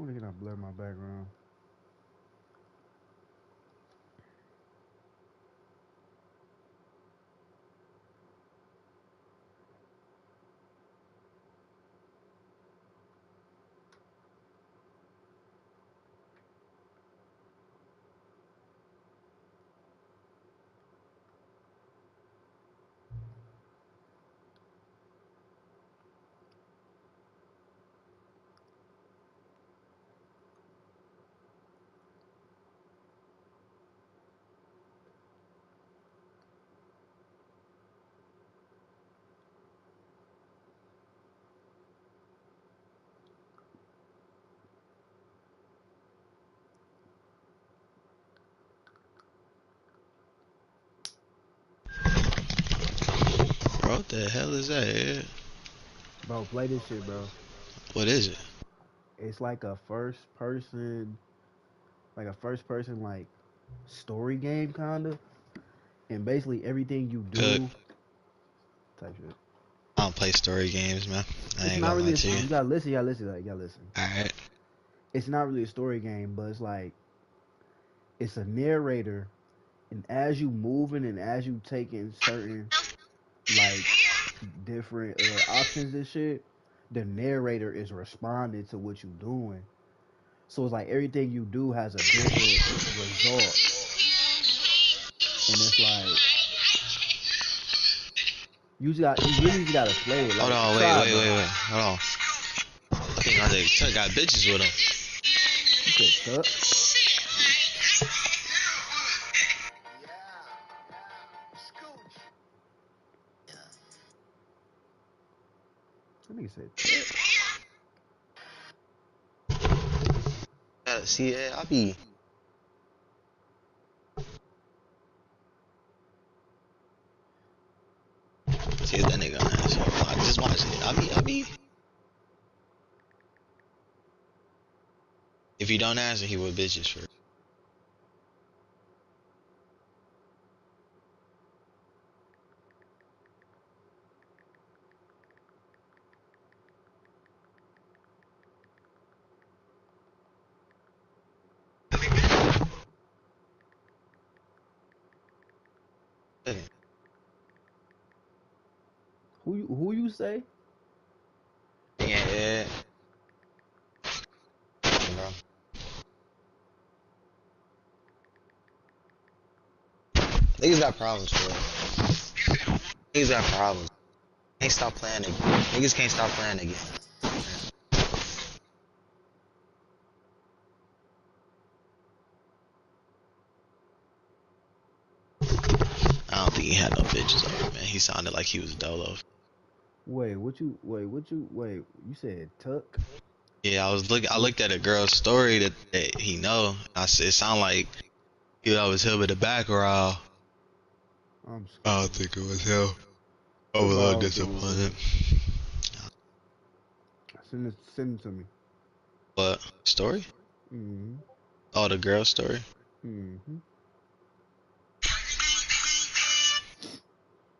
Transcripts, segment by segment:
When can I blur my background? Bro, what the hell is that? Yeah. Bro, play this shit, bro. What is it? It's like a first person like story game kinda, and basically everything you Good. do type shit. I don't play story games, man. I It's ain't not gonna lie really. to you. You gotta listen. You gotta listen. You gotta listen. Alright. It's not really a story game, but it's a narrator, and as you moving and as you taking certain like different options and shit, the narrator is responding to what you doing. So it's like everything you do has a different result, and it's like you really just gotta play it. Hold Like on, wait, try, wait, bro. wait, wait. Hold on. I think I got bitches with him. You said tuck. That nigga said tuck. Yeah, see, yeah, I be. See if that nigga on asshole. I just watch it. I be. If he don't answer, he with bitches for. Who you say? Yeah, yeah. Bro. Niggas got problems, bro. Niggas got problems. Can't stop playing again. Niggas can't stop playing again. I don't think he had no bitches on him, man. He sounded like he was dolo. Wait, you said tuck? Yeah, I looked at a girl's story that he know. I said it sound like he was him in the background. I'm I don't screaming. think it was him. I was a Somebody I little don't think it was disappointed. him. Send it to me. But story? Mm-hmm. Oh, the girl story. Mm-hmm.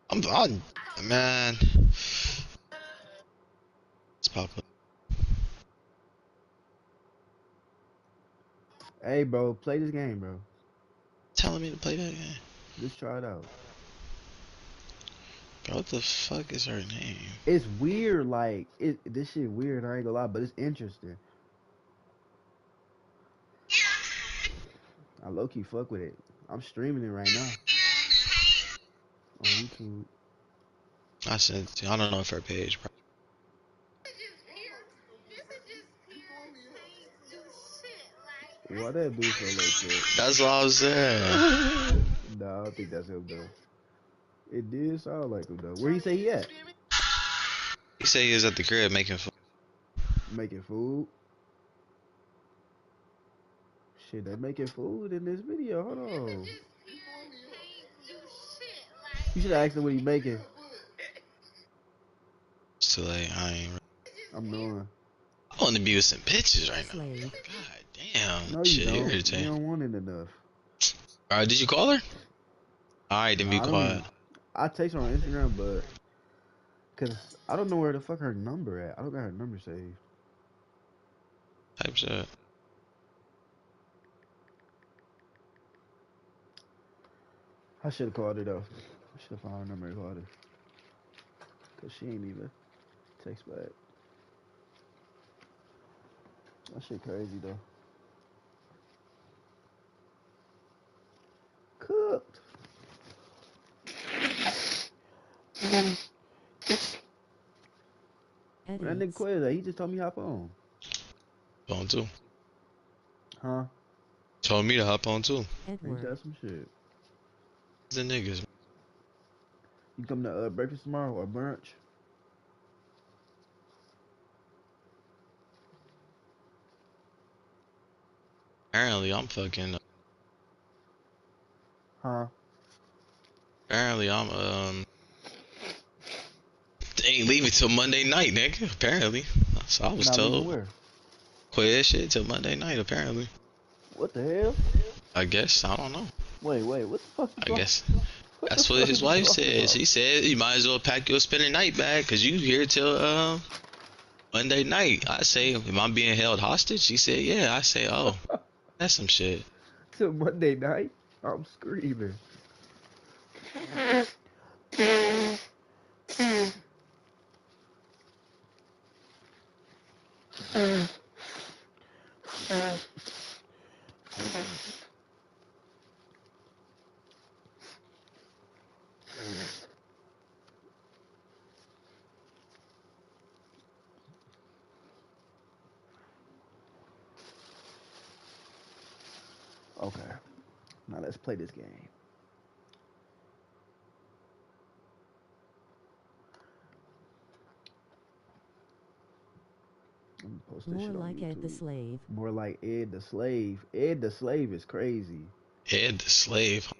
I'm man. It's pop up. Hey, bro, play this game, bro. Telling me to play that game. Just try it out. Bro, what the fuck is her name? It's weird, like this shit weird. I ain't gonna lie, but it's interesting. I low key fuck with it. I'm streaming it right now on YouTube. I sent. I don't know if her page. Bro. Why that dude so low cut? That's what I was saying. Nah, I don't think that's him though. It did sound like him though. Where he say he at? He said he was at the crib making fun. Making food. Shit, they making food in this video. Hold on. You should ask him what he making. It's too late. I ain't. I'm knowing. I want to be with some bitches right now. Slave. God damn. No, you Shit don't. You irritating. don't want it enough. Alright, did you call her? Alright, then be Nah, I don't quiet. even. I text her on Instagram, but cause I don't know where the fuck her number at. I don't got her number saved. Type shit. I should have called her though. I should have found her number and called her. Cause she ain't even text back. That shit crazy though. Cooked. That nigga quit. He just told me hop on. On too. Huh? Told me to hop on too. Ain't that some shit? The niggas. You come to breakfast tomorrow or brunch? Apparently I'm fucking. Huh? Apparently I'm they ain't leaving till Monday night, nigga. Apparently. So I was Not leaving told. where? Quit that shit till Monday night, apparently. What the hell? I guess. I don't know. Wait, what the fuck you I talking? guess. That's what his wife said. She said you might as well pack your spending night bag because you here till Monday night. I say, am I being held hostage? She said, yeah. I say, oh, that's some shit. Till Monday night? I'm screaming. Okay, now let's play this game. Let me post this More shit on like YouTube. Ed the Slave. More like Ed the Slave. Ed the Slave is crazy. Ed the Slave.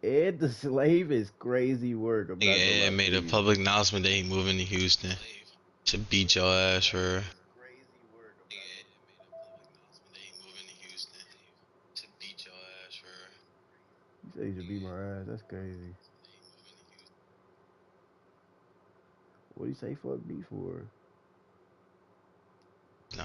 Ed the Slave is crazy work. I'm not gonna Yeah, lie made to a you. public announcement that he moving to Houston to beat your ass for. You say you should beat my ass. That's crazy. What do you say fuck me for? No.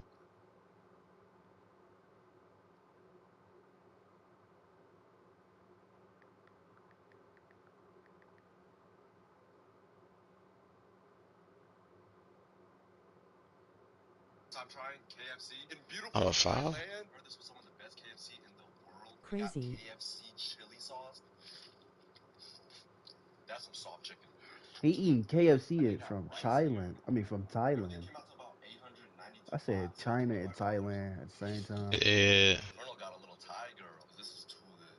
I'm trying KFC in beautiful Oh, five? Thailand. Heard this was some of the best KFC in the world. Crazy. KFC chili sauce. That's some soft chicken. He eating KFC from Thailand. I mean from Thailand. Came out to about 892 I said baht, China $74. and Thailand at the same time. Yeah. Colonel got a little Thai girl. This is too good.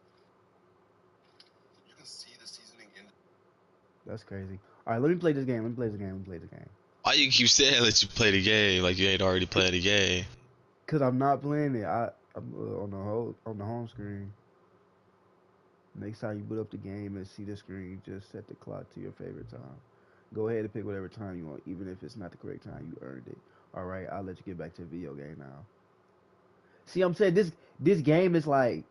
You can see the seasoning in. That's crazy. All right, let me play this game. Why you keep saying let you play the game like you ain't already played the game? Cause I'm not playing it. I'm on the home screen. Next time you boot up the game and see the screen, just set the clock to your favorite time. Go ahead and pick whatever time you want, even if it's not the correct time. You earned it. All right, I'll let you get back to the video game now. See, I'm saying this game is like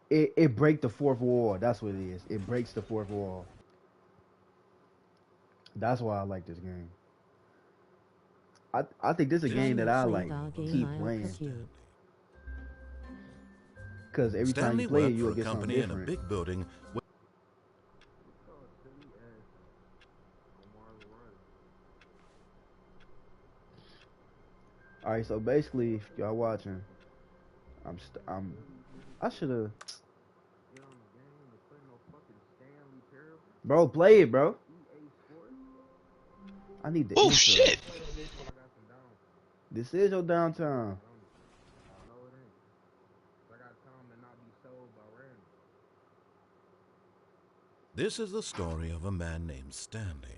it breaks the fourth wall. That's what it is. It breaks the fourth wall. That's why I like this game. I think this is a game that I like keep playing. Because every time you play it, you'll get something different. In a big building. All right, so basically, if y'all watching, I should have. Bro, play it, bro. I need the. Oh intro. shit! This is your downtown. This is the story of a man named Stanley.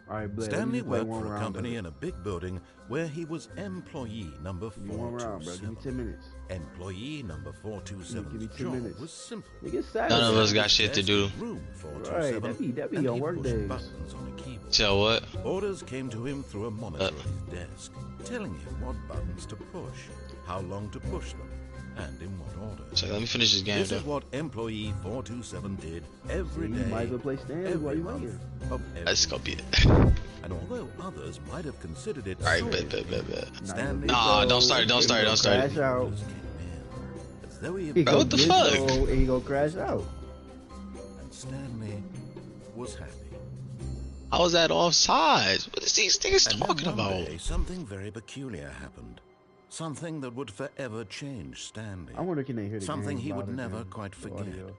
All right, Blake, Stanley worked for a company in a big building where he was employee number 427. Give me 10 minutes. Employee number 427's Give me 10 job minutes. was simple. None of us got shit to do. Room Right, that be on work days. buttons on a keyboard. So what? Orders came to him through a monitor at his desk, telling him what buttons to push, how long to push them, and in what order. So let me finish this game This though. is what employee 427 did every You day, might as well play Stanley while every you month waiting. of every That's gonna be year. it. And although others might have considered it Alright, sorely, bet. Stanley Nah, don't start it, don't start it, don't start it. Crash out. orders came in, as though he He Bro, go what the get fuck? gold and he go crash out. and Stanley was happy. How was that offsides? What is these niggas And then talking one about? day, something very peculiar happened. Something that would forever change Stanley. I wonder can they hear the Something game he would louder never than quite the forget. audio?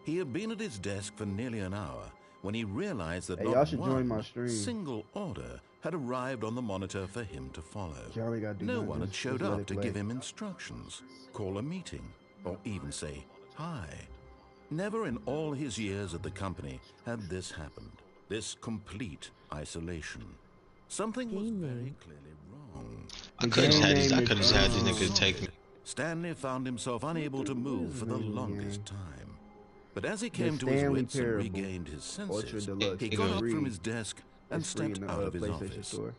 He had been at his desk for nearly an hour when he realized that Hey, y'all not should join my one stream. single order had arrived on the monitor for him to follow. You already gotta do No nothing, one had just showed let up it to play. give him instructions, call a meeting, or even say hi. Never in all his years at the company had this happened. This complete isolation. Something was very clearly wrong. I couldn't game have these. I name couldn't is, have these niggas take me. Stanley found himself unable to move for the What is the name of the longest game? time. But as he came to his Stanley wits and Parable. regained his Orchard senses, Deluxe. he You got go. up from Free. his desk and It's free stepped in the out of his PlayStation office. Store.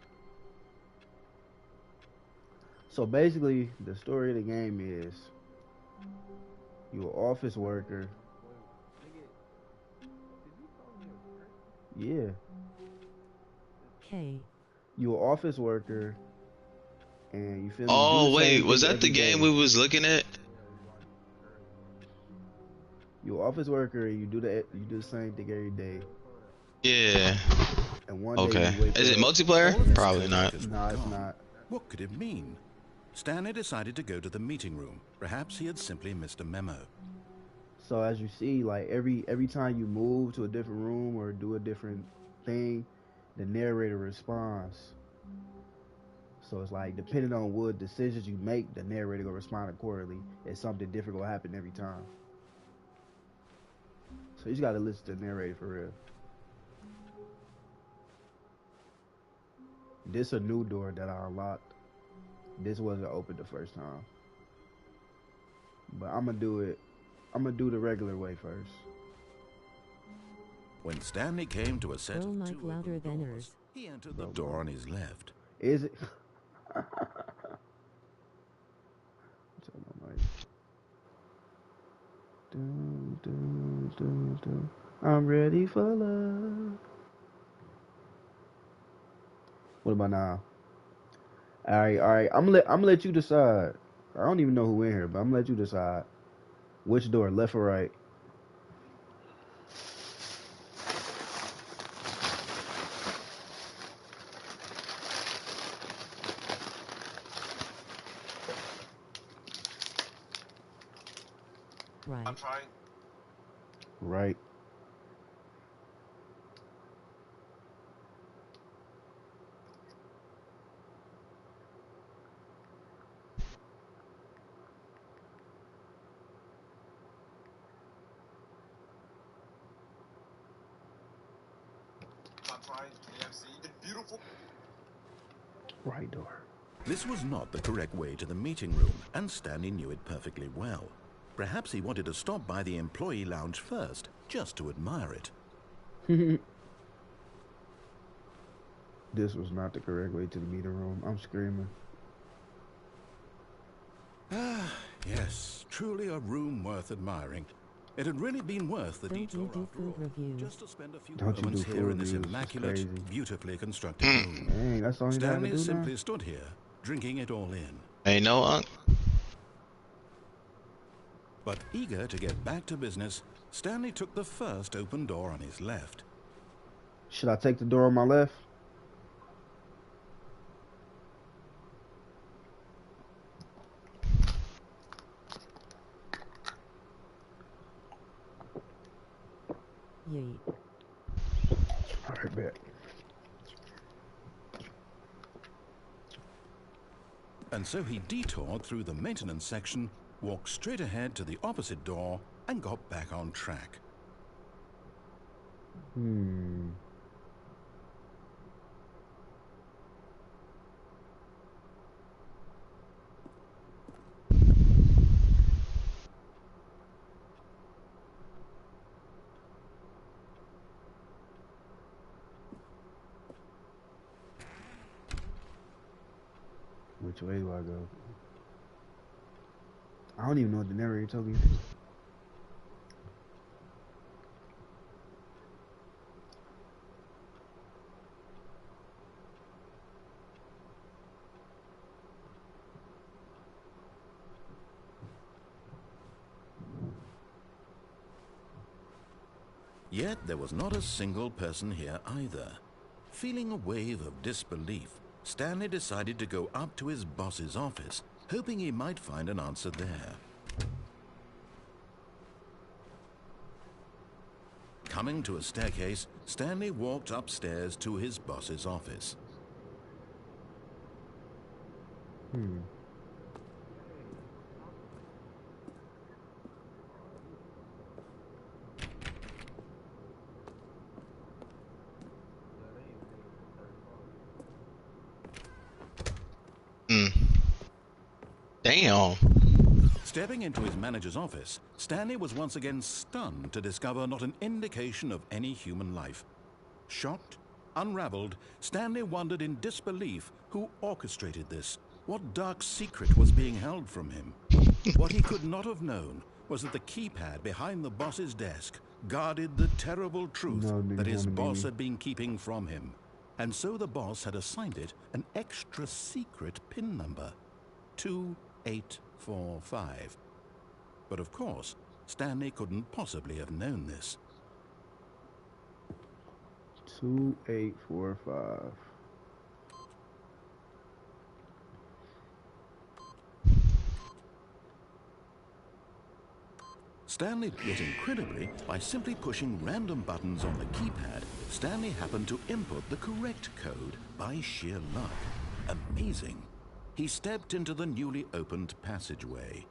So basically, the story of the game is you're an office worker. Yeah, K. you're an office worker, and you feel me? You do Oh the wait, same was thing that the every game day. we was looking at? You're an office worker, and you do the same thing every day. Yeah. And one day Okay. you wake Is it up. multiplayer? All of his Probably not. coworkers were Nah, it's gone. not. What could it mean? Stanley decided to go to the meeting room. Perhaps he had simply missed a memo. So as you see, like every time you move to a different room or do a different thing, the narrator responds. So it's like depending on what decisions you make, the narrator will respond accordingly. And something different will happen every time. So you just gotta listen to the narrator for real. This a new door that I unlocked. This wasn't open the first time. But I'm gonna do the regular way first. When Stanley came to a set Girl of mic two louder open than doors, hers. he entered the door on his left. Is it? Turn my mic. Dun, dun, dun, dun. I'm ready for love. What about now? All right. I'm gonna let you decide. I don't even know who in here, but I'm gonna let you decide. Which door, left or right? I'm Right. trying. Right. I'm trying. AMC. It's beautiful. Right door. This was not the correct way to the meeting room, and Stanley knew it perfectly well. Perhaps he wanted to stop by the employee lounge first, just to admire it. This was not the correct way to the meeting room. I'm screaming. Ah, yes, truly a room worth admiring. It had really been worth the Don't detour you do after food all, reviews? just to spend a few Don't you moments do here food in this reviews, it's immaculate, crazy. beautifully constructed room. Dang, that's all you gotta Stanley do now. simply stood here, drinking it all in. Ain't no But eager to get back to business, Stanley took the first open door on his left. Should I take the door on my left? Yeet. All right, bet. And so he detoured through the maintenance section, walked straight ahead to the opposite door, and got back on track. Which way do I go? I don't even know what the narrator told me. Yet there was not a single person here either. Feeling a wave of disbelief, Stanley decided to go up to his boss's office, hoping he might find an answer there. Coming to a staircase, Stanley walked upstairs to his boss's office. Damn. Stepping into his manager's office, Stanley was once again stunned to discover not an indication of any human life. Shocked, unraveled, Stanley wondered in disbelief who orchestrated this. What dark secret was being held from him? What he could not have known was that the keypad behind the boss's desk guarded the terrible truth that his boss had been keeping from him. And so the boss had assigned it an extra secret PIN number, 2845. But of course, Stanley couldn't possibly have known this. 2845. Stanley, yet incredibly, by simply pushing random buttons on the keypad, Stanley happened to input the correct code by sheer luck. Amazing. He stepped into the newly opened passageway.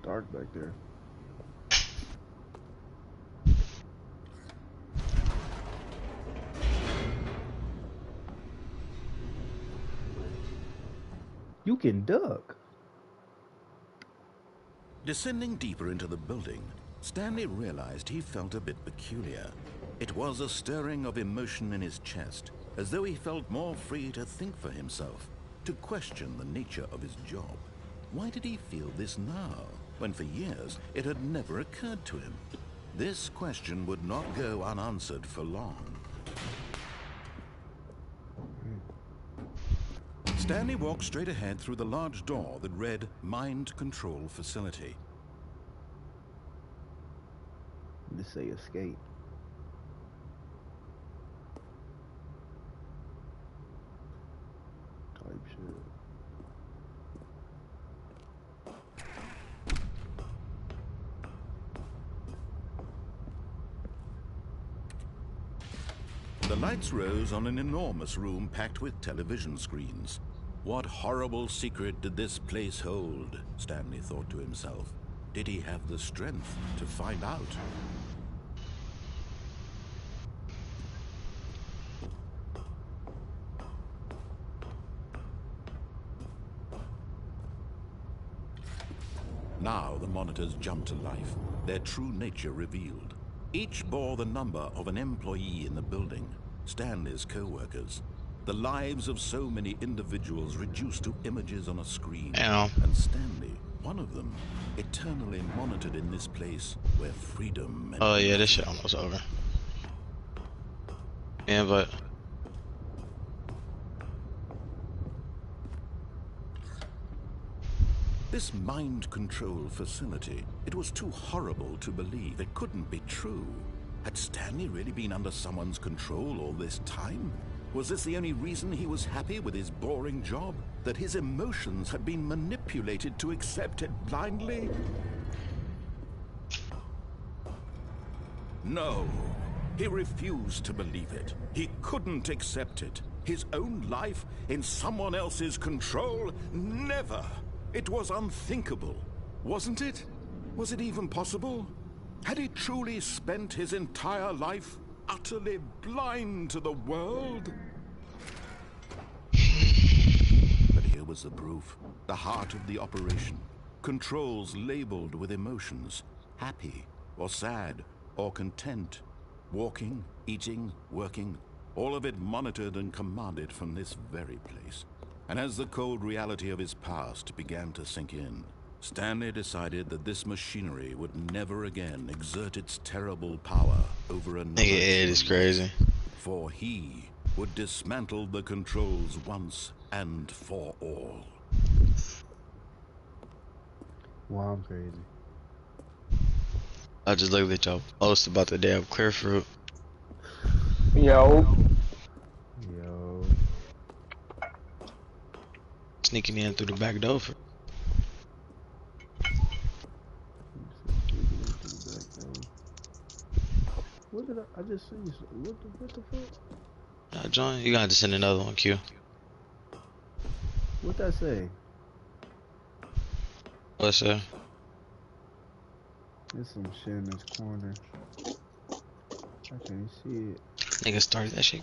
Dark back there. You can duck. Descending deeper into the building, Stanley realized he felt a bit peculiar. It was a stirring of emotion in his chest, as though he felt more free to think for himself, to question the nature of his job. Why did he feel this now, when for years it had never occurred to him? This question would not go unanswered for long. Stanley walked straight ahead through the large door that read Mind Control Facility. Just say escape. Type shit. The lights rose on an enormous room packed with television screens. What horrible secret did this place hold? Stanley thought to himself. Did he have the strength to find out? Now the monitors jumped to life, their true nature revealed. Each bore the number of an employee in the building, Stanley's co-workers. The lives of so many individuals reduced to images on a screen. Ow. And Stanley, one of them, eternally monitored in this place where freedom and... Oh yeah, this shit almost over. Yeah, but... This mind control facility, it was too horrible to believe. It couldn't be true. Had Stanley really been under someone's control all this time? Was this the only reason he was happy with his boring job? That his emotions had been manipulated to accept it blindly? No, he refused to believe it. He couldn't accept it. His own life in someone else's control? Never! It was unthinkable, wasn't it? Was it even possible? Had he truly spent his entire life utterly blind to the world? was the proof. The heart of the operation. Controls labeled with emotions. Happy, or sad, or content. Walking, eating, working. All of it monitored and commanded from this very place. And as the cold reality of his past began to sink in, Stanley decided that this machinery would never again exert its terrible power over another. Nigga Ed is crazy. For he would dismantle the controls once and for all. Wow, I'm crazy. I just looked at y'all post about the damn clear fruit. Yo. Yo. Sneaking in through the back door. What did I just see? What the fuck? John, you gotta send another one, Q. What that say? What's that? There's some shit in this corner. I can't see it. Nigga started that shit.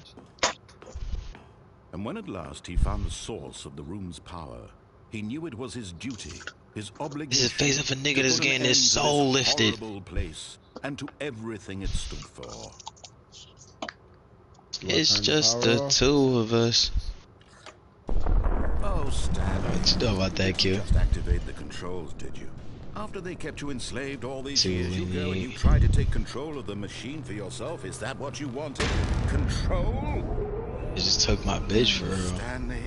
And when at last he found the source of the room's power, he knew it was his duty, his obligation. This is the face of a nigga to that's put an getting end his to soul this lifted. horrible place, and to everything it stood for. It's turn the just power the off? two of us. Oh, Stanley. What you know about that, Q? Just activate the controls, did you? After they kept you enslaved all these years, you go and you See. try to take control of the machine for yourself. Is that what you wanted? Control? It just took my bitch for real. Stanley,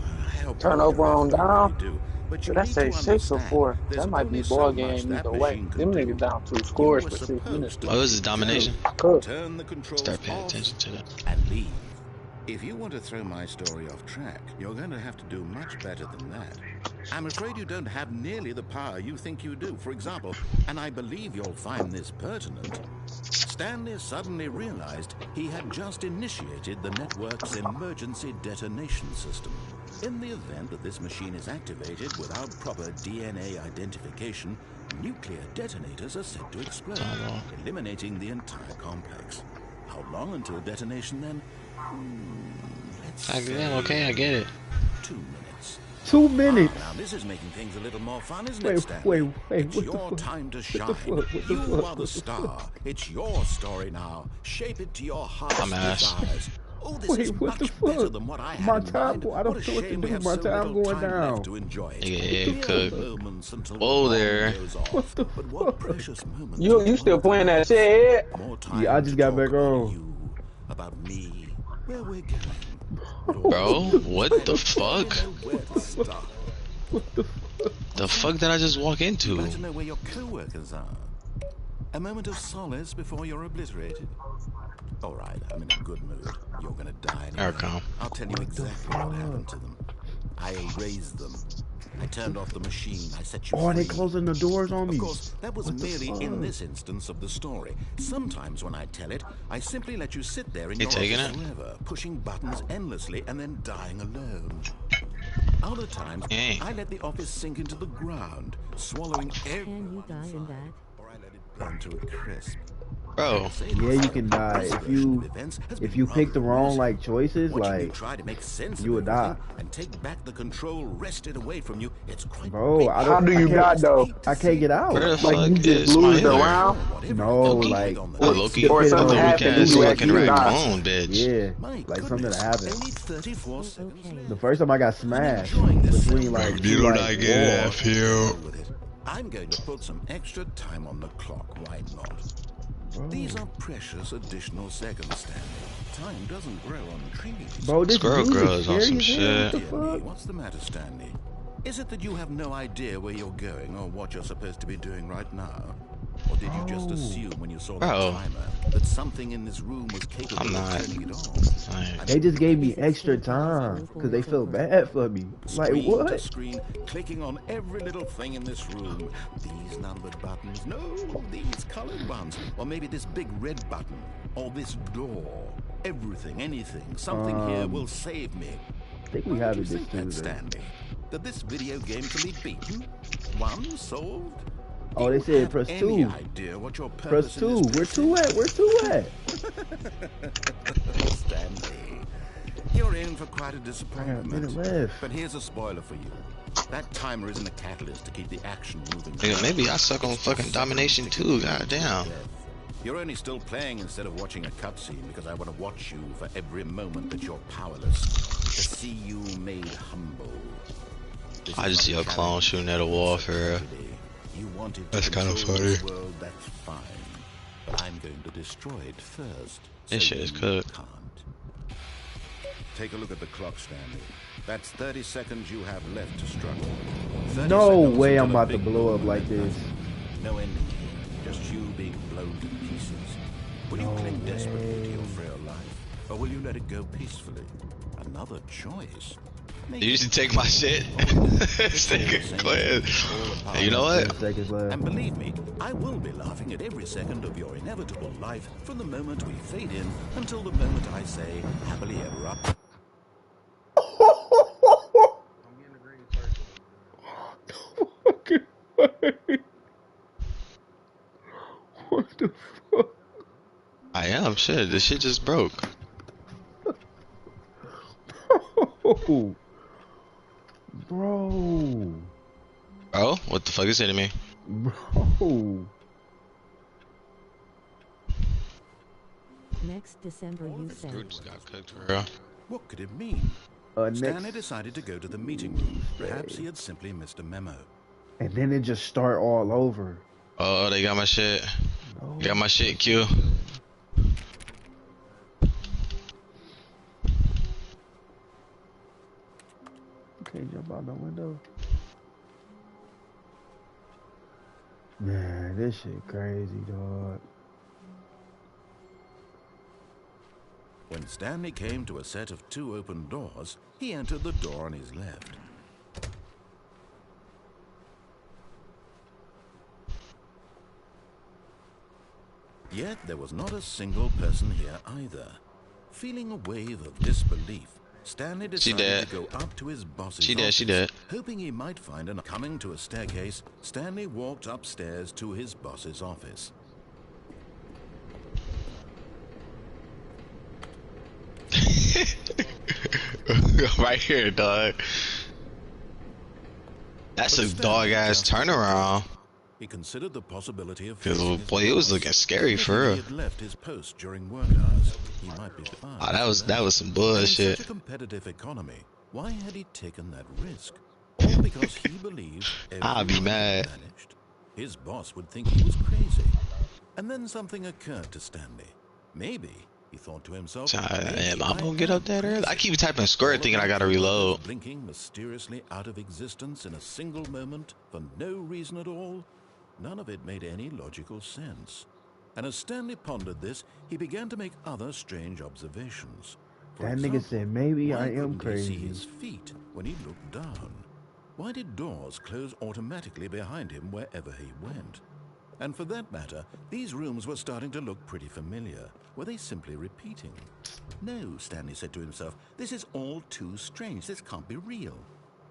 I help Turn you over on do what down. you do, but you Should I need say to 6 or understand, 4? there's That might only be so ball much game that either way. machine can Them do. niggas down 2 You scores were for 6 supposed minutes. to Oh, this is domination? Cook. turn the controls Start paying off attention to that. and leave. If you want to throw my story off track, you're going to have to do much better than that. I'm afraid you don't have nearly the power you think you do. For example, and I believe you'll find this pertinent, Stanley suddenly realized he had just initiated the network's emergency detonation system. In the event that this machine is activated without proper DNA identification, nuclear detonators are set to explode, eliminating the entire complex. How long until detonation then? Let's Yeah, okay, I get it. 2 minutes. 2 minutes. Now this is making things a little more fun, isn't Wait, it, Stanley? wait, It's what the your fuck? time to the shine. fuck? What the You fuck? are What the the star. It's your story now. Shape it to your heart's I'm ass. desires. Oh, this Wait, is what the much better fuck? than what I My had in time- mind. I don't What a know what to shame do. we have My so time little going time down. left to enjoy it. Yeah, Mere cook. moments until the Whoa bomb there. goes off. What the But what precious moments You still playing that shit? more time Yeah, I just to got talk back about on. you, about me, where we're going. Bro, what the fuck? Where to start. The fuck did I just walk into? You'd like to know where your co-workers are. A moment of solace before you're obliterated. All right, I'm in a good mood. You're gonna die anyway. Ericom. I'll tell you exactly what happened to them. I erased them. I turned off the machine. I set you Oh, free. they closing the doors on me. Of course, that was What the merely in fuck? this instance of the story. Sometimes when I tell it, I simply let you sit there in You your taking office it? forever, pushing buttons endlessly and then dying alone. Other times, Yeah. I let the office sink into the ground, swallowing every Can you die in that? or I let it burn to a crisp. Bro, Yeah, you can die if you pick the wrong like choices. Like, try to make sense you would die. and take back the control wrested away from you. It's quite bro, I How don't. do you I can't- not though? I can't get out. where the Like fuck you just is my lose the healer? round? No, Loki? like Oh, Loki, Or the something weak happened, ass you fucking actually die. raccoon bitch. yeah, My like something that happened. Only 34 seconds Okay. left. The first time I got smashed Enjoying this between like two like walls. here. with it. I'm going to put some extra time on the clock. Why not? These are precious additional seconds, Stanley. Time doesn't grow on trees. Bro, this Squirrel music Girl is on some scary as hell. What shit. the Dear me, fuck? what's the matter, Stanley? Is it that you have no idea where you're going or what you're supposed to be doing right now? Or did you just Oh. assume when you saw the Bro. timer that something in this room was capable I'm of not. turning it on? Like, They just gave me extra time because they felt bad for me. Like Screen to what? screen, clicking on every little thing in this room. These numbered buttons, no, these colored ones. Or maybe this big red button, or this door. Everything, anything, something here will save me. I think we Why have did it you this think that, Tuesday. Stanley? That this video game can be beaten? One solved? Oh, Do they you said have press any 2. idea what your Press purpose in 2. this Where place 2 is? at? Where 2 at? Stanley, You're in for quite a I got a disappointment. minute left. But here's a spoiler for you. That timer isn't a catalyst to keep the action moving. Nigga, maybe I suck on fucking domination too. Goddamn. You're only still playing instead of watching a cutscene because I want to watch you for every moment that you're powerless. To see you made humble. This I is just see not a clone challenge, shooting at a wall it's for real. tragedy. You wanted to That's kinda control funny. the world, that's fine. But I'm going to destroy it first. This shit is you cooked. can't. Take a look at the clock, Stanley. That's 30 seconds you have left to struggle. 30 No seconds way until I'm a about to big blow up boom like and this. nothing. No ending here, just you being blown to pieces. Will you No cling desperately to your way. frail life, or will you let it go peacefully? Another choice. You used to take my shit. This nigga Glenn. Hey, you know what? 10 seconds left. And believe me, I will be laughing at every second of your inevitable life from the moment we fade in until the moment I say happily ever after. What the fuck? I am shit. This shit just broke. Bro. Bro. Bro, what the fuck is hitting me? Bro. Next December you Group said. just got cooked for real. What could it mean? Stanley Next. decided to go to the meeting room. Perhaps he had simply missed a memo. And then it just start all over. Oh, they got my shit. No. They got my shit, Q. Can't jump out the window. Man, this shit crazy, dog. When Stanley came to a set of 2 open doors, he entered the door on his left. Yet there was not a single person here either. Feeling a wave of disbelief, Stanley decided dead. to go up to his boss's She dead, office. she dead. Hoping he might find an coming to a staircase, Stanley walked upstairs to his boss's office. Right here, dog. That's But a Stanley dog ass just- turnaround. He considered the possibility of Cause facing his boy, it was boss. looking scary If for he real. had left his post during work hours, he might be fine. Oh, that was some And in bullshit. such a competitive economy, why had he taken that risk? All because he believed I'd be everyone mad. had vanished. His boss would think he was crazy. And then something occurred to Stanley. Maybe, he thought to himself, Am I maybe gonna get up that early? I keep typing square all thinking I about gotta he was reload. Blinking mysteriously out of existence in a single moment for no reason at all. None of it made any logical sense. And as Stanley pondered this, he began to make other strange observations. For That nigga example, said, maybe why I am couldn't he see crazy. his feet when he looked down? Why did doors close automatically behind him wherever he went? And for that matter, these rooms were starting to look pretty familiar. Were they simply repeating? No, Stanley said to himself, this is all too strange. This can't be real.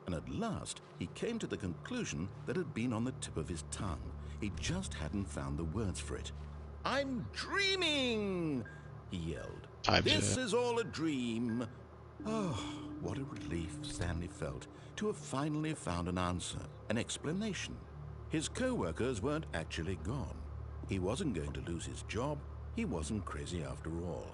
And at last, he came to the conclusion that had been on the tip of his tongue. He just hadn't found the words for it. I'm dreaming, he yelled. Type This shit. is all a dream. Oh, what a relief Stanley felt to have finally found an answer, an explanation. His co-workers weren't actually gone. He wasn't going to lose his job. He wasn't crazy after all.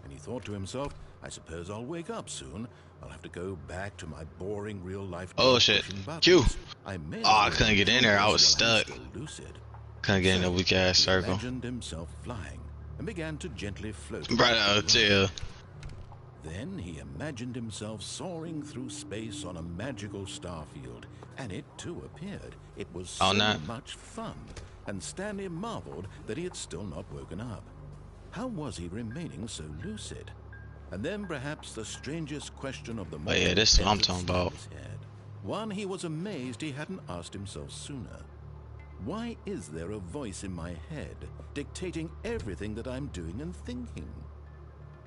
And he thought to himself, I suppose I'll wake up soon. I'll have to go back to my boring real-life Oh, job shit. pushing buttons. Q. I may as Oh, I well couldn't get in there. I do was this while I'm stuck. still lucid. Couldn't get in that So, weak ass he circle. imagined himself flying and began to gently float. Brother, chill. Then he imagined himself soaring through space on a magical starfield, and it too appeared. It was Oh, so no. much fun, and Stanley marveled that he had still not woken up. How was he remaining so lucid? And then perhaps the strangest question of them all. Oh, yeah, this is what I'm entered talking about. Stanley's head. One he was amazed he hadn't asked himself sooner. Why is there a voice in my head dictating everything that I'm doing and thinking?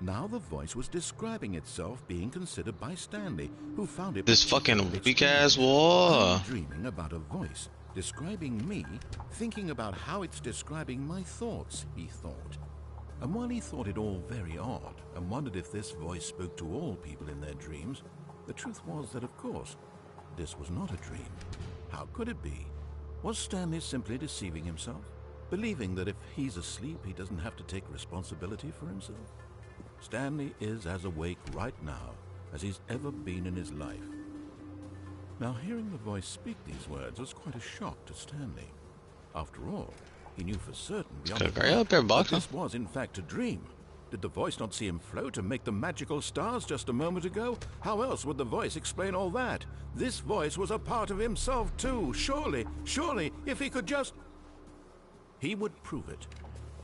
Now the voice was describing itself being considered by Stanley, who found it This particularly fucking weak ass extraordinary. wall. I'm dreaming about a voice describing me, thinking about how it's describing my thoughts, he thought. And while he thought it all very odd and wondered if this voice spoke to all people in their dreams, the truth was that, of course, this was not a dream. How could it be? Was Stanley simply deceiving himself? Believing that if he's asleep, he doesn't have to take responsibility for himself? Stanley is as awake right now as he's ever been in his life. Now, hearing the voice speak these words was quite a shock to Stanley. After all, he knew for certain beyond a doubt that this was in fact a dream. Did the voice not see him float and make the magical stars just a moment ago? How else would the voice explain all that? This voice was a part of himself too. Surely, if he could just... He would prove it.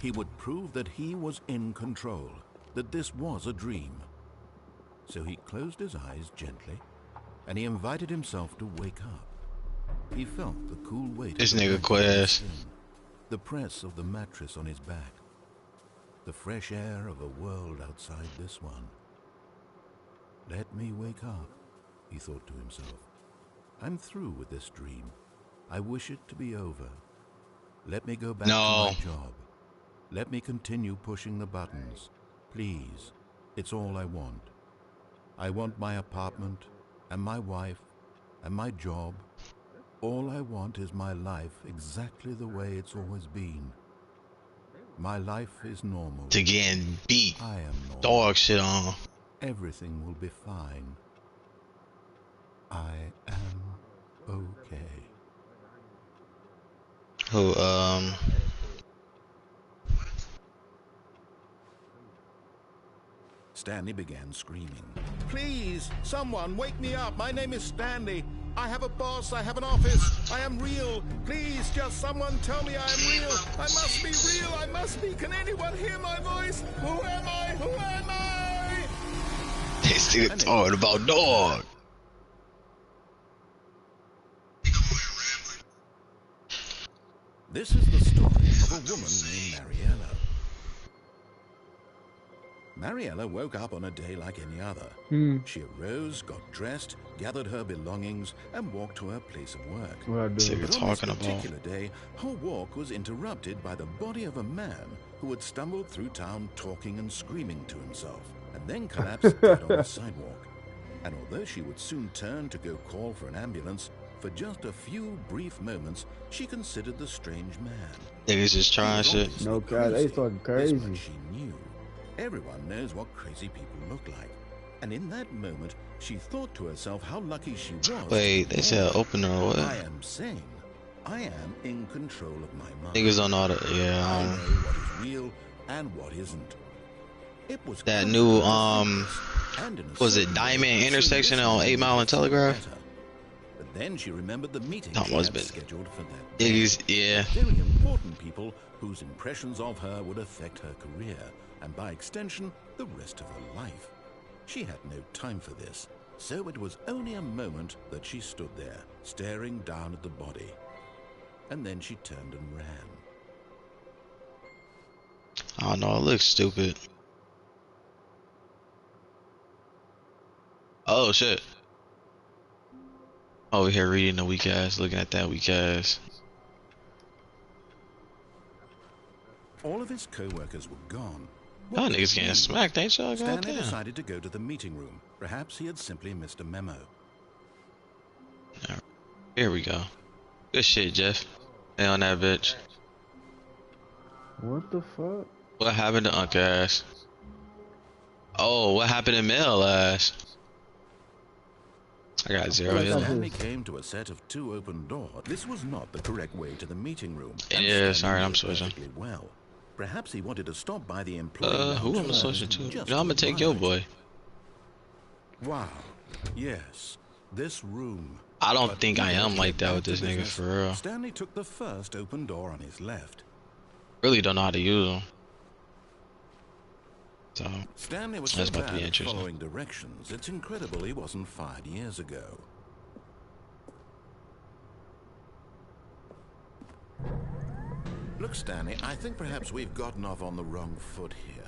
He would prove that he was in control, that this was a dream. So he closed his eyes gently, and he invited himself to wake up. He felt the cool weight This of the nigga blanket quit on his ass. skin, the press of the mattress on his back, the fresh air of a world outside this one. Let me wake up, he thought to himself. I'm through with this dream. I wish it to be over. Let me go back to my job. Let me continue pushing the buttons. Please, it's all I want. I want my apartment, and my wife, and my job. All I want is my life exactly the way it's always been. My life is normal. To getting beat. I am normal. Dog shit on. Everything will be fine. I am okay. Who, Stanley began screaming. Please, someone, wake me up. My name is Stanley. I have a boss. I have an office. I am real. Please, just someone tell me I am real. I must be real. I must be. Can anyone hear my voice? Who am I? Who am I? this nigga talking about dog. This is the story of a woman named Mariella. Mariella woke up on a day like any other. She arose, got dressed, gathered her belongings, and walked to her place of work. What I do? Nigga But on this talking about. particular day, her walk was interrupted by the body of a man who had stumbled through town talking and screaming to himself, and then collapsed dead on the sidewalk. And although she would soon turn to go call for an ambulance, for just a few brief moments, she considered the strange man. Niggas just trying shit. No, God, they talking This much crazy. she knew. Everyone knows what crazy people look like. And in that moment, she thought to herself how lucky she was. Wait, they said opener or I what? am sane. I am in control of my mind. Niggas don't know that. I know Yeah, what is real and what isn't. It was that quite new, obvious, and in a was it certain Diamond way, intersection this on made 8 Mile and her feel Telegraph? better. But then she remembered the meeting That she must had been- scheduled for that day. Niggas, yeah. Very important people whose impressions of her would affect her career, and by extension, the rest of her life. She had no time for this, so it was only a moment that she stood there, staring down at the body. And then she turned and ran. I don't know, it looks stupid. Oh shit. Over here reading the weak ass, looking at that weak ass. All of his co-workers were gone. Y'all What niggas did getting he do? smacked, ain't y'all? Stanley Goddamn. decided to go to the meeting room. Perhaps he had simply missed a memo. Here we go. Good shit, Jeff. Stay on that bitch. What the fuck? What happened to Unk ass? Oh, what happened to Mel ass? I got zero Like healing. that. Stanley came to a set of 2 open doors. This was not the correct way to the meeting room. It and is. Stanley Alright, I'm knew it switching. perfectly well. Perhaps he wanted to stop by the employee. Who lounge am I first, switching to? just No, I'm gonna to take your admire boy. it. Wow. Yes. This room. I don't But think I even am as like he that went with to this nigga business, for real. Stanley took the first open door on his left. Really don't know how to use them. So, Stanley was That's so about to be bad at interesting. following directions, it's incredible he wasn't fired years ago. Look, Stanley, I think perhaps we've gotten off on the wrong foot here.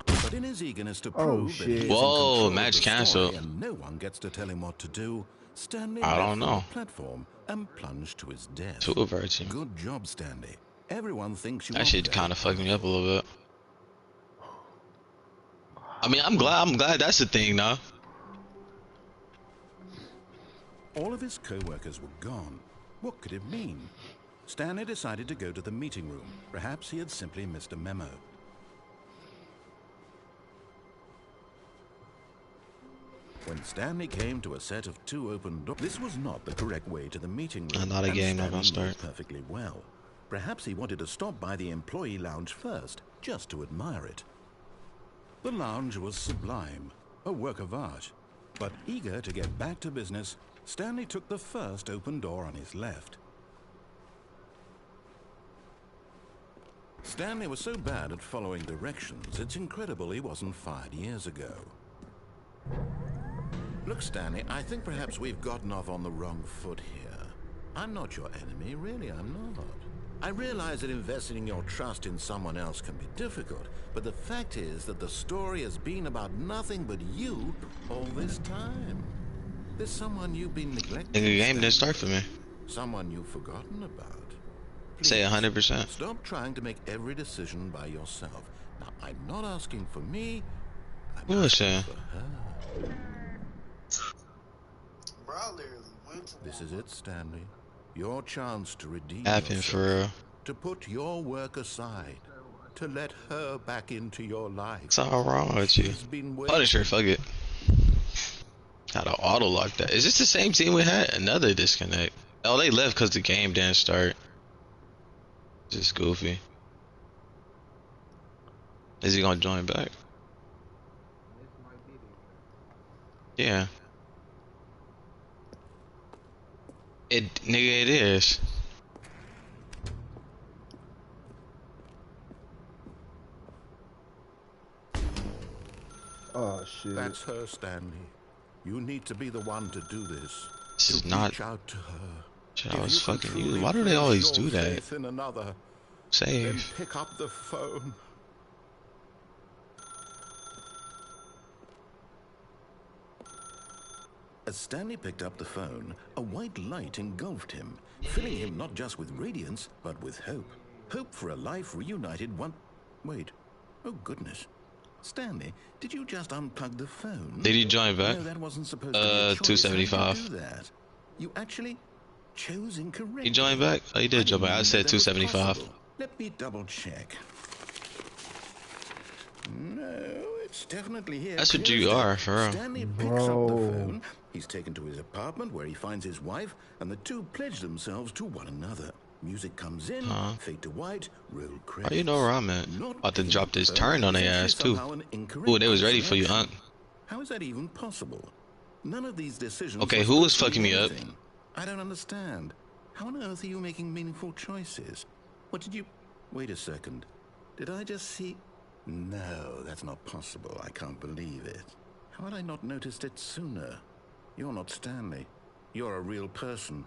But in his eagerness to Oh, prove that shit. he is in Whoa, control of match the story canceled. and no one gets to tell him what to do, Stanley I left don't from know. the platform and plunged to his death. two averts him. Good job, Stanley. Everyone thinks you That are shit very kind of fucked me up a little bit. I mean, I'm glad that's the thing, though. All of his co-workers were gone. What could it mean? Stanley decided to go to the meeting room. Perhaps he had simply missed a memo. When Stanley came to a set of 2 open doors, this was not the correct way to the meeting room. Not a game, not gonna Stanley knew start. perfectly well. Perhaps he wanted to stop by the employee lounge first, just to admire it. The lounge was sublime, a work of art. But eager to get back to business, Stanley took the first open door on his left. Stanley was so bad at following directions, it's incredible he wasn't fired years ago. Look, Stanley, I think perhaps we've gotten off on the wrong foot here. I'm not your enemy, really, I'm not. I realize that investing your trust in someone else can be difficult, but the fact is that the story has been about nothing but you all this time. There's someone you've been neglecting. The game didn't Stanley. start for me. Someone you've forgotten about. Say 100%. Stop trying to make every decision by yourself. Now, I'm not asking for me. I'm Bullshit. asking for her. Bro, I literally went to This is it, Stanley. Your chance to redeem Happened yourself. for real. To put your work aside. To let her back into your life. What's all wrong with you? She's been waiting. Punisher, fuck it. Gotta auto lock that. Is this the same team we had? Another disconnect. Oh, they left because the game didn't start. Just goofy. Is he gonna join back? Yeah. Nigga, it is. Oh shit. That's her, Stanley. You need to be the one to do this. This is To not. reach out to her. Shit, I If was you can fucking truly you. Why do they place always your do that? faith in another, then Save. pick up the phone. As Stanley picked up the phone, a white light engulfed him, filling him not just with radiance, but with hope. Hope for a life reunited one... Wait. Oh, goodness. Stanley, did you just unplug the phone? Did he join back? No, that wasn't supposed to be a choice. How did you 275. do that? You actually chose incorrectly. He joined back? Oh, he did join back. I said That was 275. possible. Let me double check. No, it's definitely here. That's what clear you as day. are, for real. Stanley picks up the Bro. phone. He's taken to his apartment where he finds his wife, and the two pledge themselves to one another. Music comes in, fade to white, roll credits. Oh, you know where I'm at. Not About to picking drop up the this phone turn on is their actually ass, too. somehow an incorrect Ooh, they was ready for you, selection. Unc. How is that even possible? None of these decisions. Okay, were who was supposed to fucking mean me up? anything. I don't understand. How on earth are you making meaningful choices? What did you... Wait a second. Did I just see... No, that's not possible. I can't believe it. How had I not noticed it sooner? You're not Stanley. You're a real person.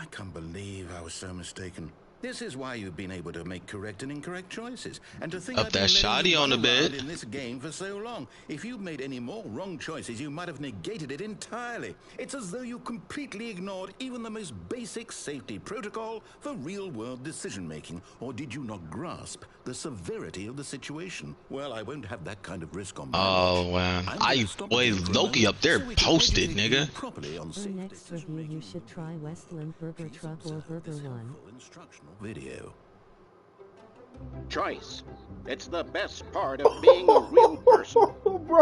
I can't believe I was so mistaken. This is why you've been able to make correct and incorrect choices. And to think Up I've been that letting shoddy you on the run around bed. in this game for so long. If you'd made any more wrong choices, you might have negated it entirely. It's as though you completely ignored even the most basic safety protocol for real-world decision-making. Or did you not grasp the severity of the situation? Well, I won't have that kind of risk on my Oh, watch. man. I'm going to I, stop boy, you for a Loki moment up there so we can posted, educate you nigga. properly on For safe next review, decision-making. you should try Westland Burger Truck or Burger One. Full instructional video. Choice. It's the best part of being a real person.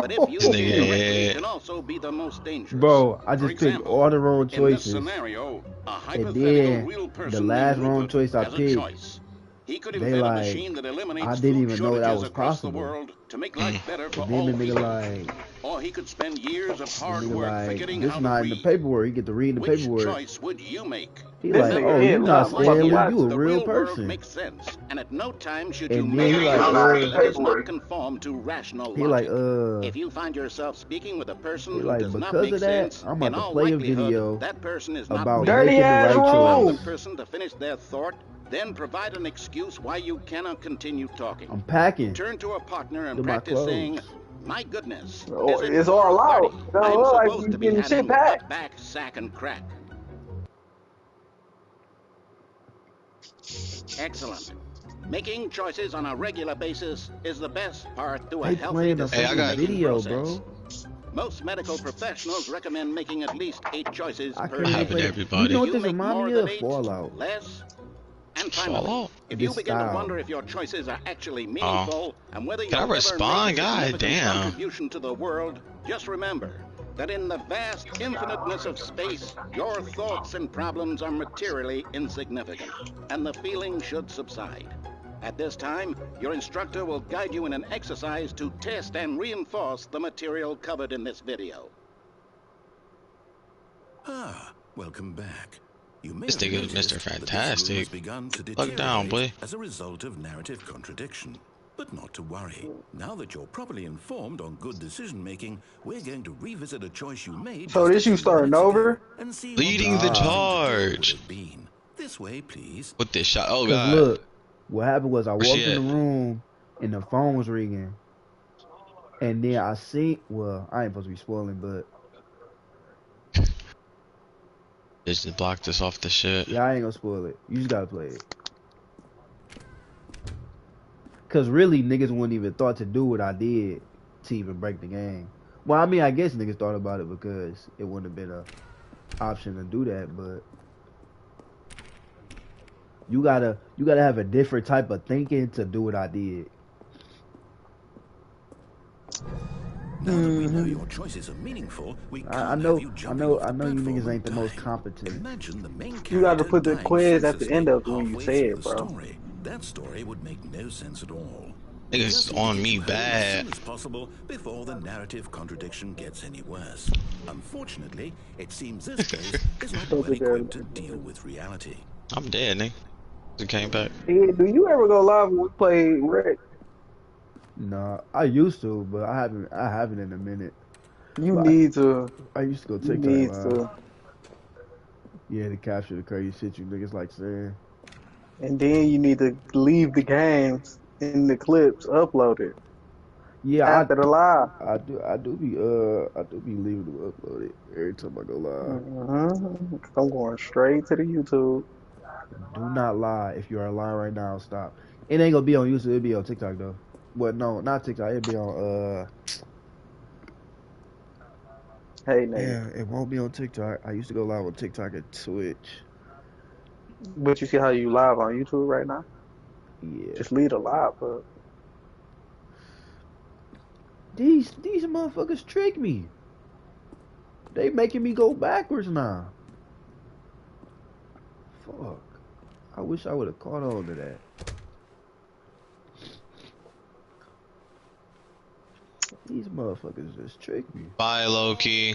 But if used This nigga, incorrectly, yeah. it can also be the most dangerous. Bro, I For just picked example, all the wrong in this choices. scenario, a And hypothetical then real the person last named wrong Rupert choice I has a picked, choice. He could they invent a like, machine that eliminates I didn't food even know that shortages was across the possible. world to make life better for And then all the nigga people. like, Or he could spend years of hard nigga work like, forgetting this how not to in the read. paperwork. You get to read in the Which paperwork. choice would you make? He This like, nigga oh, here you not loud, Stanley, fucking you a The real real world person. makes sense, and at no time should you And then make he a like, decision that does not paperwork. conform to rational He like, logic. If you find yourself speaking with a person he who like, does not because make of that, sense, I'm in about to all play a likelihood, video that person is not about real. Dirty making the ass right Allow the choice. person to finish their thought, then provide an excuse why you cannot continue talking. I'm packing. Turn to a partner and Do my practice saying, clothes. "My goodness, Oh, is it it's all 4:30? out. It don't I'm look like supposed you to be getting having shit a packed. back, sack, and crack." Excellent. Making choices on a regular basis is the best part to a They healthy playing the Hey, I got- fucking decision-making video, process. bro. Most medical professionals recommend making at least 8 choices I per can't even happened to play. day. everybody. You know what You this make remind more me than of? 8, Fallout. less. And finally, Fallout? if you This begin to style. wonder if your choices are actually meaningful and whether Can I you're ever respond? making a God significant damn. contribution to the world, just remember that in the vast infiniteness of space, your thoughts and problems are materially insignificant, and the feeling should subside. At this time, your instructor will guide you in an exercise to test and reinforce the material covered in this video. Ah, welcome back. You may This have nigga is noticed Mr. that this room Fantastic. has begun to Fuck down, deteriorate boy. as a result of narrative contradiction. But not to worry. Now that you're properly informed on good decision making, we're going to revisit a choice you made. So just this a you few starting minutes ago over? and see Leading what the the best thing to do charge. would have been. This way, please. With this shot. Oh Cause god. look, what happened was I Where walked she in the at? room and the phone was ringing, and then I seen. Well, I ain't supposed to be spoiling, but Just blocked us off the shit. yeah, I ain't gonna spoil it. You just gotta play it. Cause really, niggas wouldn't even thought to do what I did to even break the game. Well, I mean, I guess niggas thought about it because it wouldn't have been a option to do that, but you gotta have a different type of thinking to do what I did. Now that we know your choices are meaningful, we can't I know, have you I jumping know, off I the know you platform niggas ain't and the most dying. competent. Imagine the main You got to character put the dying quiz at the senselessly end of it when you halfway say through it, the bro. story. That story would make no sense at all. Niggas Just need on to me get you home as bad. soon as possible before the narrative contradiction gets any worse. Unfortunately, it seems this case is not Don't well be there. equipped to deal with reality. I'm dead, nigga. Just came back. Yeah, do you ever go live when we play Rick? Nah, I used to, but I haven't in a minute. You But need to. I used to go You TikTok need live. to. Yeah, to capture the crazy shit you niggas like saying. And then you need to leave the games in the clips uploaded Yeah, after the live. I do be leaving to upload it every time I go live. I'm going straight to the YouTube. Do not lie. If you are lying right now, stop. It ain't gonna be on YouTube. It'll be on TikTok though. Well, no, not TikTok. It'll be on Hey, nigga. Yeah, it won't be on TikTok. I used to go live on TikTok and Twitch. But you see how you live on YouTube right now? Yeah. Just leave the live up. These motherfuckers trick me. They making me go backwards now. Fuck. I wish I would have caught on to that. These motherfuckers just trick me. Bye, Loki.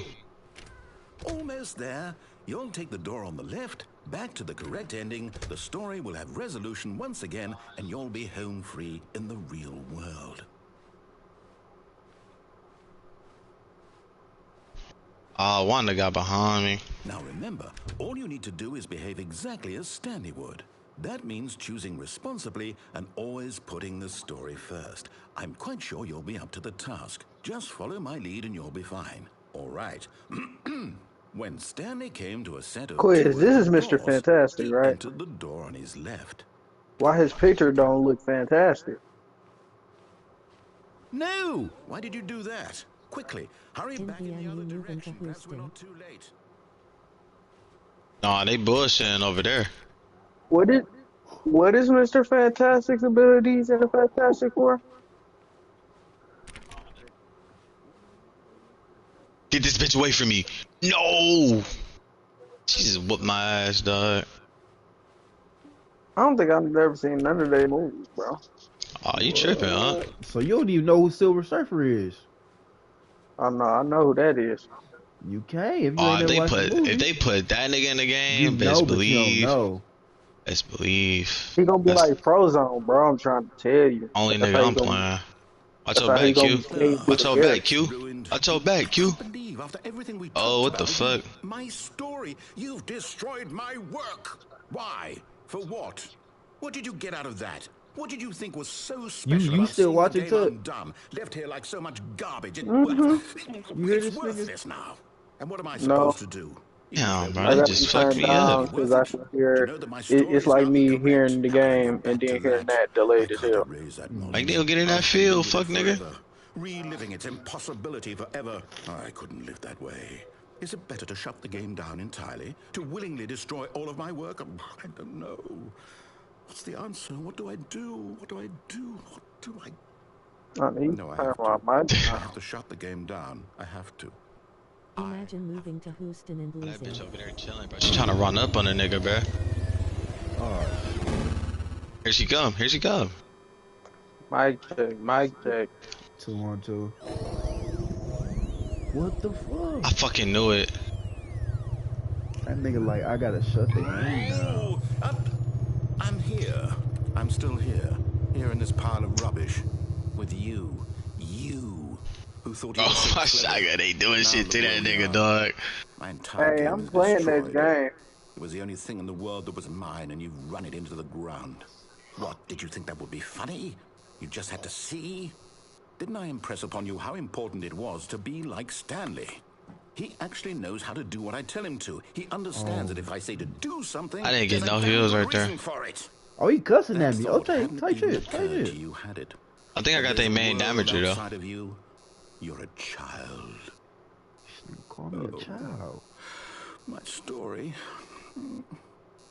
Almost there. You'll take the door on the left, back to the correct ending, the story will have resolution once again, and you'll be home free in the real world. Wanda got behind me. Now remember, all you need to do is behave exactly as Stanley would. That means choosing responsibly and always putting the story first. I'm quite sure you'll be up to the task. Just follow my lead and you'll be fine. All right. When Stanley came to a set of Quiz, two this is open Mr. doors, Fantastic, he right? entered the door on his left. Why his picture don't look fantastic? No! Why did you do that? Quickly, hurry back in the Indiana, other you move into direction. Perhaps we're Houston. not too late. Nah, they bullshitting over there. What is Mr. Fantastic's abilities in the Fantastic Four? Get this bitch away from me. No! She just whooped my ass, dog. I don't think I've ever seen none of their movies, bro. Oh, you tripping, huh? So you don't even know who Silver Surfer is. I know who that is. You can't if you Oh, ain't if never they watched the movie. put that nigga in the You game, know, best but you don't believe. know. Best believe. He gonna be That's like Frozone, bro. I'm trying to tell you. only That's nigga how he I'm gonna- playing. Watch That's your how he back, gonna Q. be skating through Watch the your air. back, Q. Ruined. Watch your back, Q. I can't believe after everything we Oh, talked what the about, fuck? My story. You've destroyed my work. Why? For what? What did you get out of that? What did you think was so special you about still seeing watching the game Tut? undone, left here like so much garbage? You hear It's this nigga? worthless now. And what am I No. supposed to do? Yeah, bro, I that got just to fucked turn me up. down because I can hear. It's like me hearing the game and then hearing that delayed as hell. Like they'll get in that field, fuck nigga. Reliving its impossibility forever. I couldn't live that way. Is it better to shut the game down entirely? To willingly destroy all of my work? I don't know. What's the answer? What do I do? What do I do? What do I... I need No, I to turn have my to. mic I down. have to shut the game down. I have to. Imagine moving to Houston and That bitch losing. over there chilling, bro. She trying to run up on a nigga, bro. Oh, Here she come. Here she come. Mic check. Mic check. 2-1-2. What the I fuck? fucking knew it. That nigga like, I gotta shut the game down. I'm here. I'm still here. Here in this pile of rubbish. With you. You. Who thought you were Oh, so my clever. shotgun ain't doing Now shit to look that where we nigga, are. dog. My entire Hey, game I'm is playing this destroyed. game. It was the only thing in the world that was mine, and you've run it into the ground. What, did you think that would be funny? You just had to see? Didn't I impress upon you how important it was to be like Stanley? He actually knows how to do what I tell him to. He understands that if I say to do something, I didn't get there's no a damn heals good right there. reason for it. Oh, he cussing That at me. Oh, thought tight hadn't shit, even tight occurred to shit. you, had it? I think I got There's their a main world damager though. outside of you. You're a child. Call me a child. My story.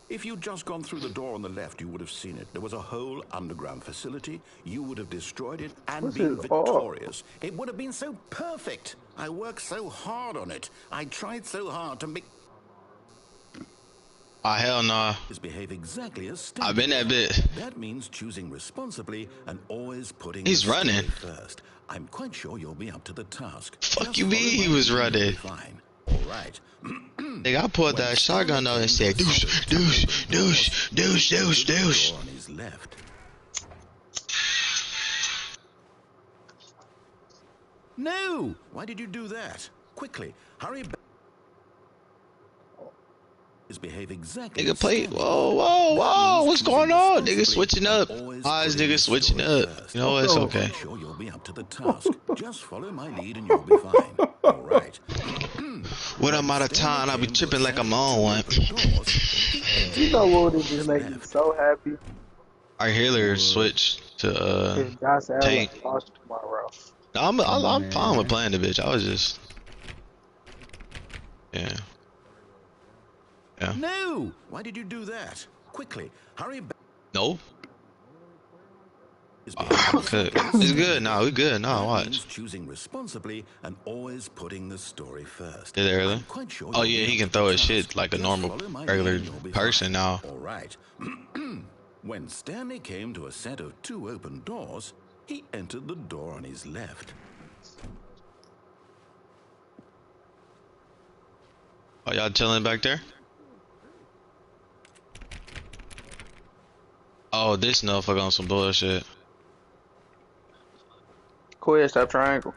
If you'd just gone through the door on the left, you would have seen it. There was a whole underground facility. You would have destroyed it and What's been his R? victorious. It would have been so perfect. I worked so hard on it. I tried so hard to make Ah, hell nah. this behave exactly as I've been that bit. That means choosing responsibly and always putting He's the story running. first. I'm quite sure you'll be up to the task. Fuck Just you follow mean my he was lead and running? you'll be fine. All right. Nigga, I pulled that shotgun out and said, deuce, deuce, deuce, deuce, deuce, deuce. On his left. No! Why did you do that? Quickly, hurry back. Behave exactly. Nigga as play. Stanley Whoa, would. whoa, That whoa. means What's choosing going on? Nigga responsibly switching up. and always Eyes putting nigga the switching story up. first. You know what? It's okay. I'm sure you'll be up to the task. Just follow my lead and you'll be fine. All right. When I'm out of town, I'll be tripping like I'm on one. You know what would just make me so happy? Our healer switched to If Josh Allen Tank. lost tomorrow. I'm fine with playing the bitch. I was just, yeah. No! Why did you do that? Quickly, hurry back. Nope. Good. It's good now. We good now. Watch. Choosing responsibly and always putting the story first. Did it really? I'm quite sure Oh you'll yeah, be he up can to throw the his task. shit like a Just normal, follow my lead regular and you'll be person fine. now. All right. When Stanley came to a set of 2 open doors, he entered the door on his left. Oh, y'all chilling back there? Oh, this motherfucker on some bullshit. Quit, stop triangle.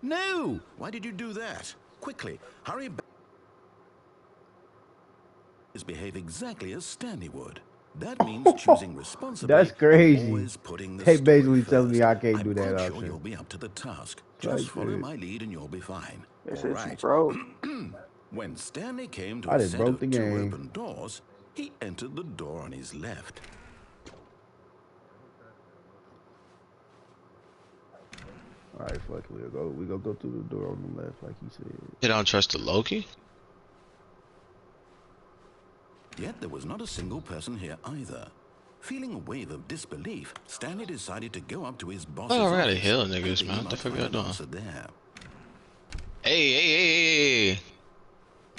No! Why did you do that? Quickly, hurry back. Behave exactly as Stanley would. That means choosing responsibly. That's and crazy. always putting the They story basically telling me first. I can't do I'm that quite option. sure you'll be up to the task. Just Like follow that. my lead and you'll be fine. They All said you right. broke. When Stanley came to I a just set broke of the 2 game. open doors, he entered the door on his left. Alright, fuck it. We gonna go through the door on the left, like he said. You don't trust the Loki? Yet there was not a single person here either. Feeling a wave of disbelief, Stanley decided to go up to his boss's Oh, I gotta office, heal niggas, hoping man. he What the might fuck find y'all an doing? answer there. Hey.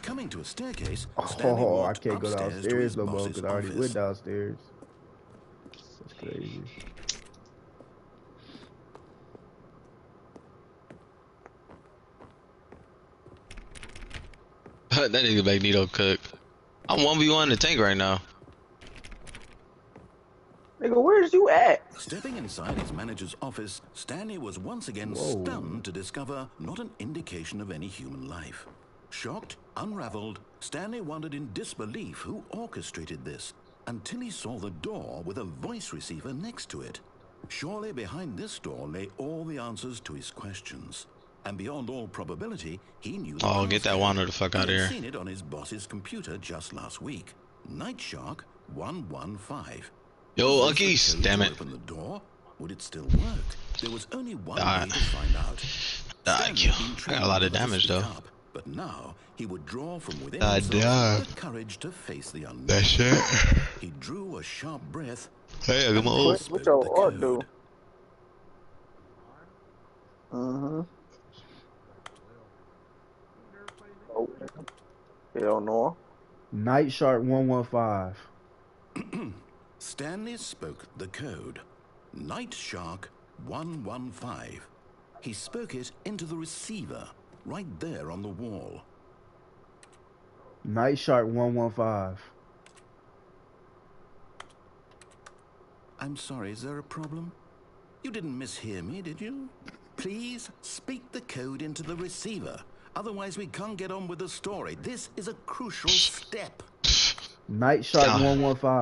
Coming to a staircase, Stanley Oh, I walked can't go upstairs to downstairs his no more boss's because I already office. went downstairs. That's crazy. That nigga Magneto cook. I'm 1v1 the tank right now. Nigga, where's you at? Stepping inside his manager's office, Stanley was once again Whoa. stunned to discover not an indication of any human life. Shocked, unraveled, Stanley wondered in disbelief who orchestrated this, until he saw the door with a voice receiver next to it. Surely behind this door lay all the answers to his questions. And beyond all probability, he knew the Oh, get that passcode. Wanda the fuck out of He had here. seen it on his boss's computer just last week. Night Shark 115. Yo, Was this the Uckies, code damn to it. Open the door? Would it still work? There was only one Ah. way to find out. Ah, Stanley yo, had been I got a trained lot of never to damage, speak though. up, but now he would draw from within Ah, himself damn. the courage to face the unknown. That shit. He drew a sharp breath. Hey, come on. What spoke your the art do? code. Oh, hell no. Night Shark 115. Stanley spoke the code. Night Shark 115. He spoke it into the receiver, right there on the wall. Night Shark 115. I'm sorry, is there a problem? You didn't mishear me, did you? Please speak the code into the receiver. Otherwise, we can't get on with the story. This is a crucial step. Night Shark Nah, 115.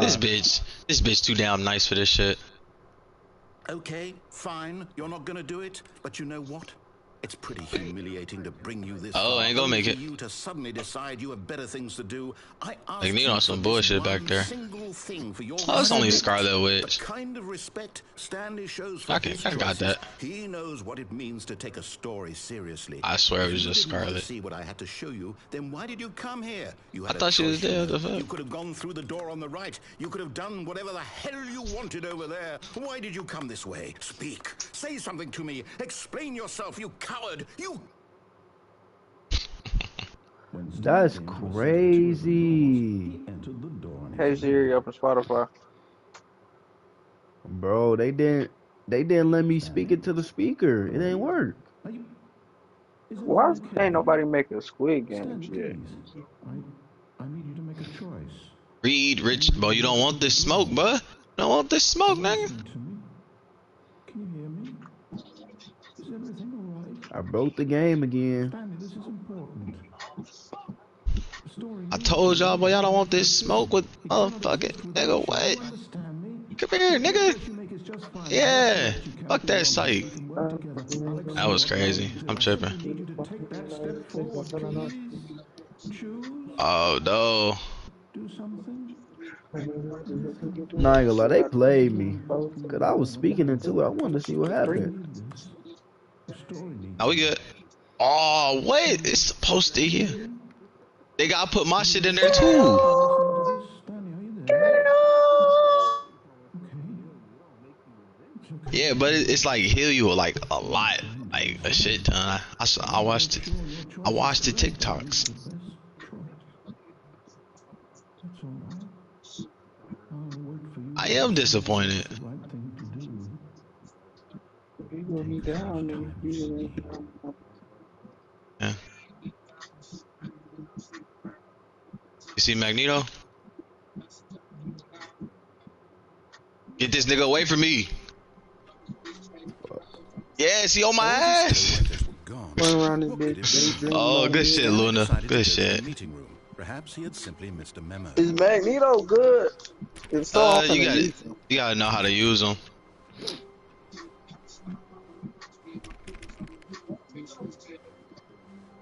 This bitch too damn nice for this shit. Okay, fine. You're not gonna do it, but you know what? It's pretty humiliating to bring you this Oh, far, I ain't gonna only make for it. you to suddenly decide you have better things to do. I asked Like, Nino you on some for bullshit this back one there. single thing for your Oh, it's only respect. Scarlet Witch. The kind of respect Stanley shows for Okay, his I got choices. that. He knows what it means to take a story seriously. I swear it If was you just didn't want to Scarlet. see what I had to show you, then why did you come here? You had I thought she was choice, there, you the know. fuck? You could have gone through the door on the right. You could have done whatever the hell you wanted over there. Why did you come this way? Speak. Say something to me. Explain yourself, you coward. You... That's crazy. Hey Siri, open Spotify. Bro, they didn't let me speak it to the speaker. It ain't work. Why ain't nobody making Squid Games yet? I need you to make a choice. Reed, Rich, bro, you don't want this smoke, bro. You don't want this smoke, nigga. Can you hear me? Is everything all right? I broke the game again. Stanley, this is important. The story I told y'all, boy, y'all don't want this smoke with motherfucking nigga. What? Come here, nigga. Yeah. Fuck that site. That was crazy. I'm tripping. Oh no. Nah, I ain't gonna lie, they played me. Cause I was speaking into it. I wanted to see what happened. Now we good. Oh, wait. It's supposed to here. They gotta put my shit in there too. Yeah, but it's like heal you like a lot, like a shit ton. I watched it. I watched the TikToks. I am disappointed. Yeah. You see Magneto? Get this nigga away from me. Yeah, is he on my ass? Run around this bitch, daydreaming Oh, on good me. shit, Luna. Good shit. Perhaps he had simply missed a memo. Is Magneto good? It's so often You to gotta know how to use them.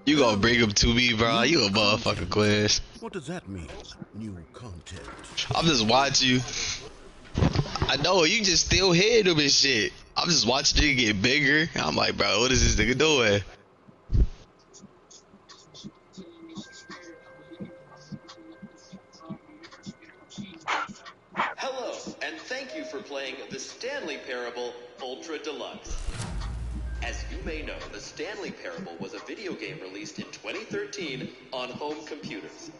You gonna bring him to me, bro? You a motherfucker, Quiz. What does that mean? New content. I'm just watching you. I know you just still hitting him and shit. I'm just watching it get bigger. I'm like, bro, what is this nigga doing? Hello, and thank you for playing The Stanley Parable Ultra Deluxe. As you may know, The Stanley Parable was a video game released in 2013 on home computers.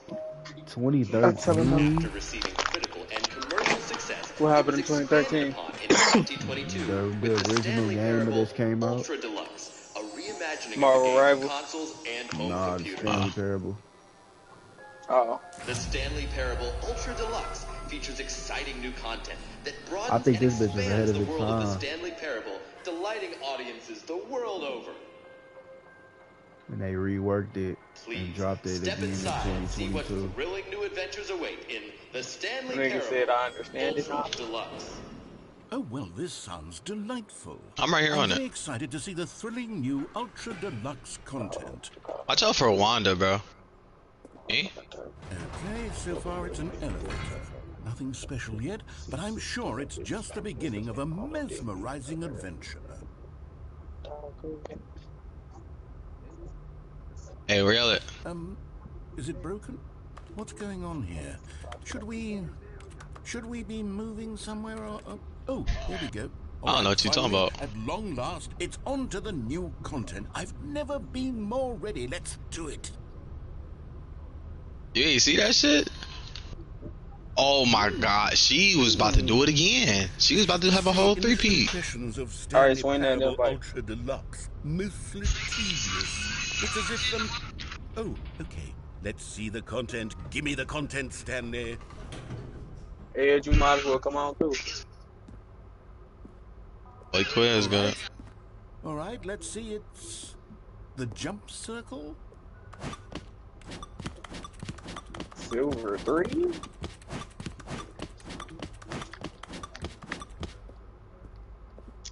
2013. After receiving critical and commercial success, What happened it was in 2013? expanded upon in 2022 The with The original Stanley game of Parable this came out. Ultra Deluxe, a reimagining Marvel of the game Rivals. for consoles and home Nah, the computers. Stanley Parable. Oh. The Stanley Parable Ultra Deluxe features exciting new content that broadens I think and this bitch is ahead expands of the its world of the time. Stanley Parable, delighting audiences the world over. And they reworked it Please and dropped it step again in inside and see what 2022. thrilling new adventures await in The Stanley Nigga Parable said I understand it. Ultra Deluxe. Oh, well, this sounds delightful. I'm right here on I'm very it. excited to see the thrilling new Ultra Deluxe content. Watch out for Wanda, bro. Me? Okay, so far it's an elevator. Nothing special yet, but I'm sure it's just the beginning of a mesmerizing adventure. Hey, reel it. Is it broken? What's going on here? Should we be moving somewhere or... oh, there we go. I don't know what you're talking Finally, about. At long last, it's on to the new content. I've never been more ready. Let's do it. You ain't see that shit? Oh my god, she was about to do it again. She was about to have a whole three-peat. Alright, swing that invite. Ultra Deluxe. Mostly tedious. It's as if them... Oh, okay. Let's see the content. Give me the content, Stanley. Ed, you might as well come on through. Like Quiz good. All right, let's see. It's the jump circle. Silver 3?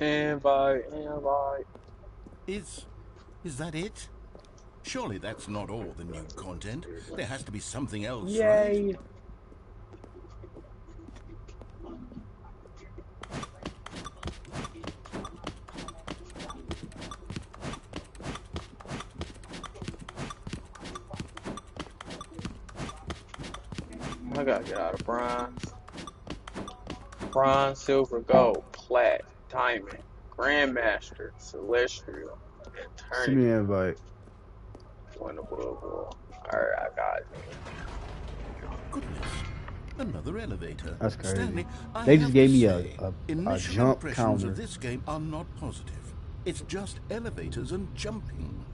Invite. Is that it? Surely that's not all the new content. There has to be something else, Yay. right? I gotta get out of bronze. Bronze, silver, gold, plat, diamond, grandmaster, celestial, Send me eternity, an invite. winnable. Alright, I got it. Goodness. Another elevator. That's crazy. Stanley, I They just have gave to me say, a initial jump impressions counter. of this game are not positive. It's just elevators and jumping.